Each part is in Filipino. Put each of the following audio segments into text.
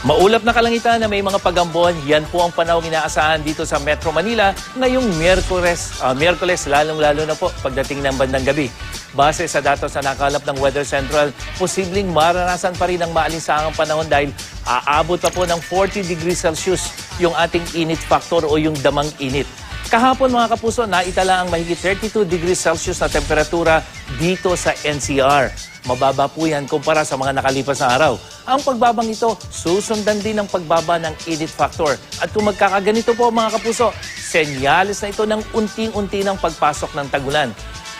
Maulap na kalangitan na may mga pagambon, yan po ang panahong inaasahan dito sa Metro Manila ngayong Miyerkules, lalong-lalo na po pagdating ng bandang gabi. Base sa datos na nakalap ng Weather Central, posibleng maranasan pa rin ang maalinsangang panahon dahil aabot pa po ng 40 degrees Celsius yung ating init factor o yung damang init. Kahapon mga kapuso, naitala ang mahigit 32 degrees Celsius na temperatura dito sa NCR. Mababa po yan kumpara sa mga nakalipas na araw. Ang pagbabang ito, susundan din ng pagbaba ng init factor. At kung magkakaganito po mga kapuso, senyales na ito ng unting-unti ng pagpasok ng tagulan.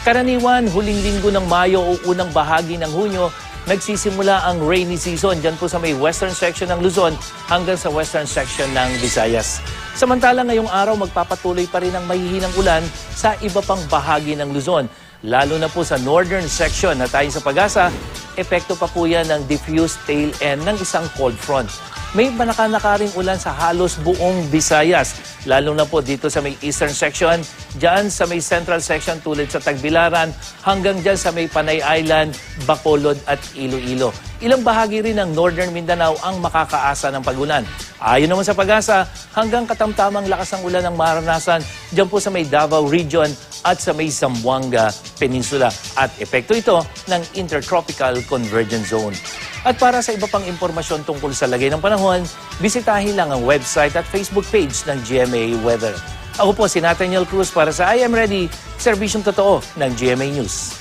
Karaniwan, huling linggo ng Mayo o unang bahagi ng Hunyo, nagsisimula ang rainy season dyan po sa may western section ng Luzon hanggang sa western section ng Visayas. Samantala ngayong araw magpapatuloy pa rin ang mahihinang ulan sa iba pang bahagi ng Luzon. Lalo na po sa northern section na tayo sa Pag-asa, epekto pa po yan ng diffused tail end ng isang cold front. May banakanakaring ulan sa halos buong Visayas, lalo na po dito sa may eastern section, dyan sa may central section tulad sa Tagbilaran, hanggang dyan sa may Panay Island, Bacolod at Iloilo. Ilang bahagi rin ng northern Mindanao ang makakaasa ng pag-ulan. Ayon naman sa Pag-asa, hanggang katamtamang lakas ng ulan ang maranasan dyan po sa may Davao Region at sa may Zamboanga Peninsula. At epekto ito ng Intertropical Convergence Zone. At para sa iba pang impormasyon tungkol sa lagay ng panahon, bisitahin lang ang website at Facebook page ng GMA Weather. Ako po si Nathaniel Cruz para sa I Am Ready, serbisyong totoo ng GMA News.